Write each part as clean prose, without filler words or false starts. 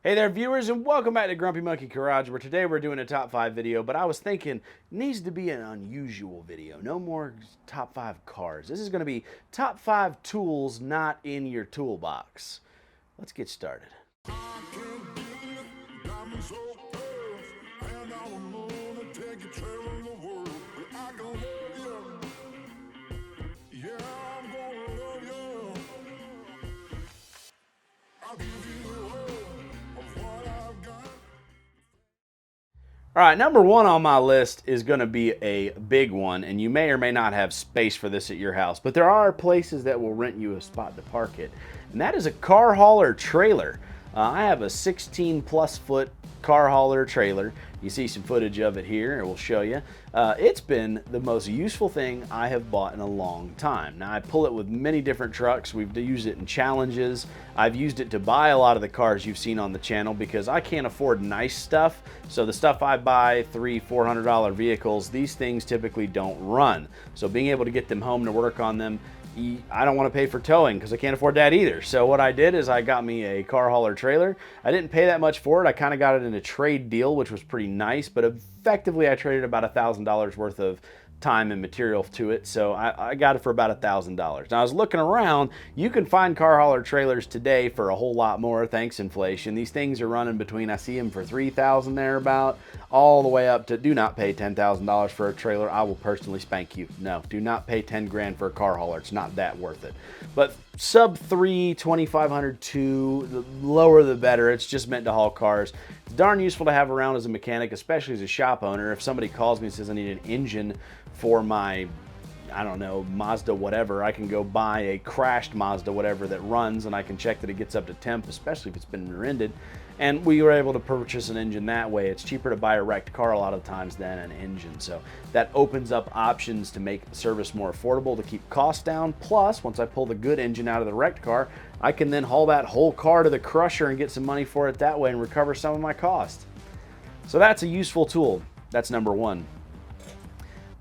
Hey there viewers, and welcome back to Grumpy Monkey Garage, where today we're doing a top 5 video, but I was thinking it needs to be an unusual video. No more top 5 cars. This is going to be top 5 tools not in your toolbox. Let's get started. All right, number one on my list is going to be a big one, and you may or may not have space for this at your house, but there are places that will rent you a spot to park it, and that is a car hauler trailer. I have a 16+ foot car hauler trailer. You see some footage of it here, and we'll show you. It's been the most useful thing I have bought in a long time. Now, I pull it with many different trucks. We've used it in challenges. I've used it to buy a lot of the cars you've seen on the channel because I can't afford nice stuff. So the stuff I buy, $300–400 vehicles, these things typically don't run. So being able to get them home to work on them, I don't want to pay for towing because I can't afford that either. So what I did is I got me a car hauler trailer. I didn't pay that much for it. I kind of got it in a trade deal, which was pretty nice, but effectively I traded about $1,000 worth of time and material to it, so I got it for about $1,000. Now I was looking around. You can find car hauler trailers today for a whole lot more, thanks inflation. These things are running between, I see them for $3,000 thereabout, all the way up to, do not pay $10,000 for a trailer. I will personally spank you. No, do not pay 10 grand for a car hauler. It's not that worth it. But sub 3, 2,500 to the lower the better. It's just meant to haul cars. It's darn useful to have around as a mechanic, especially as a shop owner. If somebody calls me and says I need an engine for my, I don't know, Mazda whatever, I can go buy a crashed Mazda whatever that runs, and I can check that it gets up to temp, especially if it's been rear-ended. And we were able to purchase an engine that way. It's cheaper to buy a wrecked car a lot of times than an engine. So that opens up options to make the service more affordable, to keep costs down. Plus, once I pull the good engine out of the wrecked car, I can then haul that whole car to the crusher and get some money for it that way and recover some of my cost. So that's a useful tool. That's number one.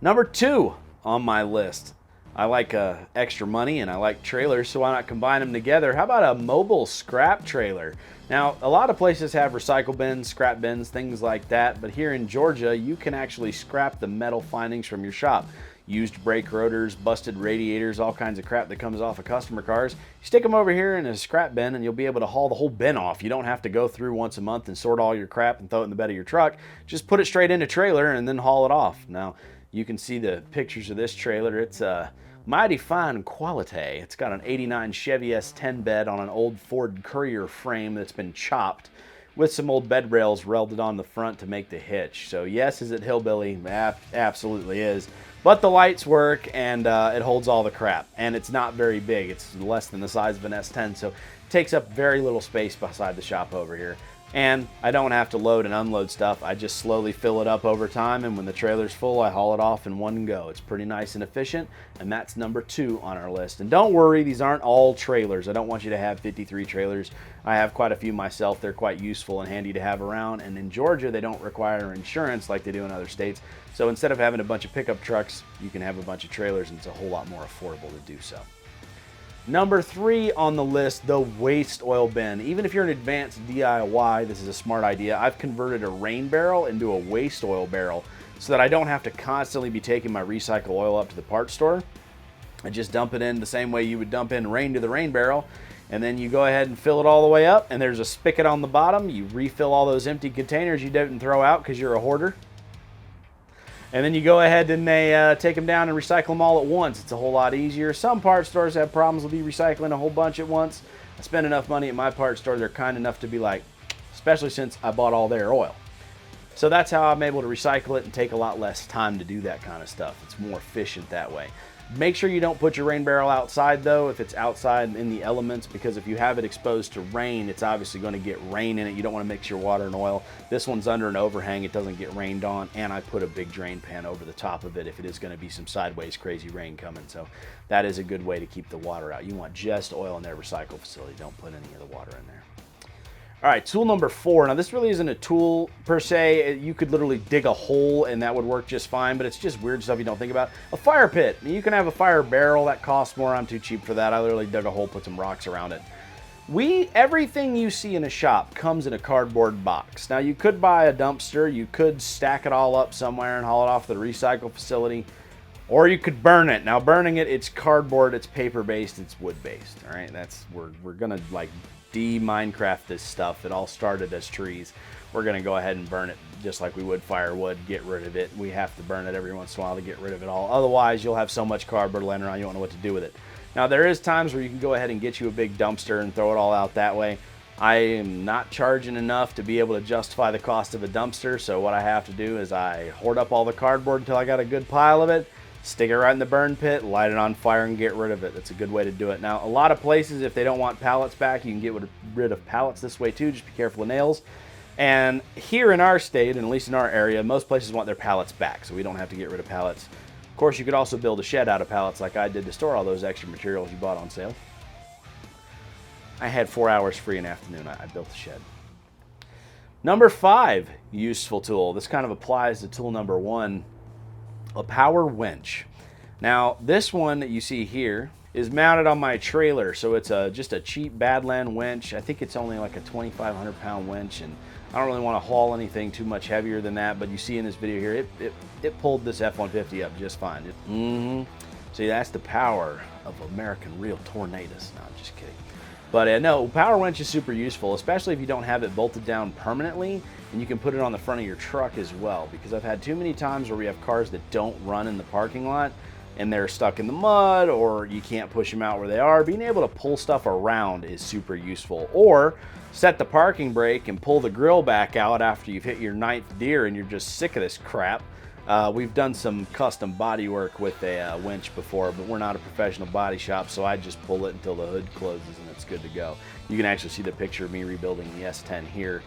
Number two on my list. I like extra money and I like trailers, so why not combine them together? How about a mobile scrap trailer? Now, a lot of places have recycle bins, scrap bins, things like that, but here in Georgia, you can actually scrap the metal findings from your shop. Used brake rotors, busted radiators, all kinds of crap that comes off of customer cars. You stick them over here in a scrap bin and you'll be able to haul the whole bin off. You don't have to go through once a month and sort all your crap and throw it in the bed of your truck. Just put it straight in a trailer and then haul it off. Now, you can see the pictures of this trailer. It's mighty fine quality. It's got an '89 Chevy S10 bed on an old Ford Courier frame that's been chopped, with some old bed rails welded on the front to make the hitch. So yes, is it hillbilly? Absolutely is. But the lights work, and it holds all the crap. And it's not very big. It's less than the size of an S10, so it takes up very little space beside the shop over here. And I don't have to load and unload stuff. I just slowly fill it up over time, and when the trailer's full, I haul it off in one go. It's pretty nice and efficient, and that's number two on our list. And don't worry, these aren't all trailers. I don't want you to have 53 trailers. I have quite a few myself. They're quite useful and handy to have around, and in Georgia, they don't require insurance like they do in other states. So instead of having a bunch of pickup trucks, you can have a bunch of trailers, and it's a whole lot more affordable to do so. Number three on the list, the waste oil bin. Even if you're an advanced DIY, this is a smart idea. I've converted a rain barrel into a waste oil barrel so that I don't have to constantly be taking my recycle oil up to the parts store. I just dump it in the same way you would dump in rain to the rain barrel, and then you go ahead and fill it all the way up, and there's a spigot on the bottom. You refill all those empty containers you didn't throw out because you're a hoarder. And then you go ahead and they take them down and recycle them all at once. It's a whole lot easier. Some parts stores have problems with you recycling a whole bunch at once. I spend enough money at my parts store, they're kind enough to be like, especially since I bought all their oil. So that's how I'm able to recycle it and take a lot less time to do that kind of stuff. It's more efficient that way. Make sure you don't put your rain barrel outside though, if it's outside in the elements, because if you have it exposed to rain, it's obviously going to get rain in it. You don't want to mix your water and oil. This one's under an overhang. It doesn't get rained on, and I put a big drain pan over the top of it if it is going to be some sideways crazy rain coming. So that is a good way to keep the water out. You want just oil in their recycle facility. Don't put any of the water in there. All right, tool number four. Now, this really isn't a tool per se. You could literally dig a hole and that would work just fine, but it's just weird stuff you don't think about. A fire pit. You can have a fire barrel. That costs more. I'm too cheap for that. I literally dug a hole, put some rocks around it. Everything you see in a shop comes in a cardboard box. Now you could buy a dumpster, you could stack it all up somewhere and haul it off to the recycle facility, or you could burn it. Now burning it, it's cardboard, it's paper-based, it's wood-based. All right, we're gonna like de-Minecraft this stuff. It all started as trees. We're gonna go ahead and burn it just like we would firewood, get rid of it. We have to burn it every once in a while to get rid of it all. Otherwise, you'll have so much cardboard laying around you won't know what to do with it. Now there is times where you can go ahead and get you a big dumpster and throw it all out that way. I am not charging enough to be able to justify the cost of a dumpster, so what I have to do is I hoard up all the cardboard until I got a good pile of it, stick it right in the burn pit, light it on fire, and get rid of it. That's a good way to do it. Now, a lot of places, if they don't want pallets back, you can get rid of pallets this way too. Just be careful with nails. And here in our state, and at least in our area, most places want their pallets back, so we don't have to get rid of pallets. Of course, you could also build a shed out of pallets like I did to store all those extra materials you bought on sale. I had 4 hours free in the afternoon. I built a shed. Number 5 useful tool. This kind of applies to tool number 1, a power winch. Now, this one that you see here is mounted on my trailer, so it's just a cheap Badland winch. I think it's only like a 2,500 pound winch, and I don't really want to haul anything too much heavier than that, but you see in this video here, it pulled this F-150 up just fine. See, that's the power of American real tornadoes. No, I'm just kidding. But no, power winch is super useful, especially if you don't have it bolted down permanently, and you can put it on the front of your truck as well, because I've had too many times where we have cars that don't run in the parking lot, and they're stuck in the mud, or you can't push them out where they are. Being able to pull stuff around is super useful. Or set the parking brake and pull the grill back out after you've hit your 9th deer and you're just sick of this crap. We've done some custom body work with a winch before, but we're not a professional body shop, so I just pull it until the hood closes and it's good to go. You can actually see the picture of me rebuilding the S10 here,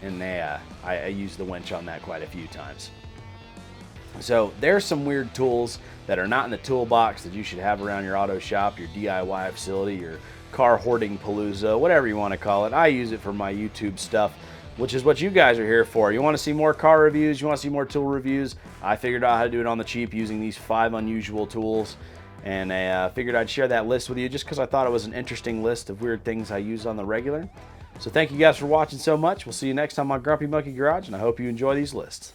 and I used the winch on that quite a few times. So there's some weird tools that are not in the toolbox that you should have around your auto shop, your DIY facility, your car hoarding palooza, whatever you want to call it. I use it for my YouTube stuff, which is what you guys are here for. You want to see more car reviews, you want to see more tool reviews, I figured out how to do it on the cheap using these 5 unusual tools, and I figured I'd share that list with you just because I thought it was an interesting list of weird things I use on the regular. So thank you guys for watching so much. We'll see you next time on Grumpy Monkey Garage, and I hope you enjoy these lists.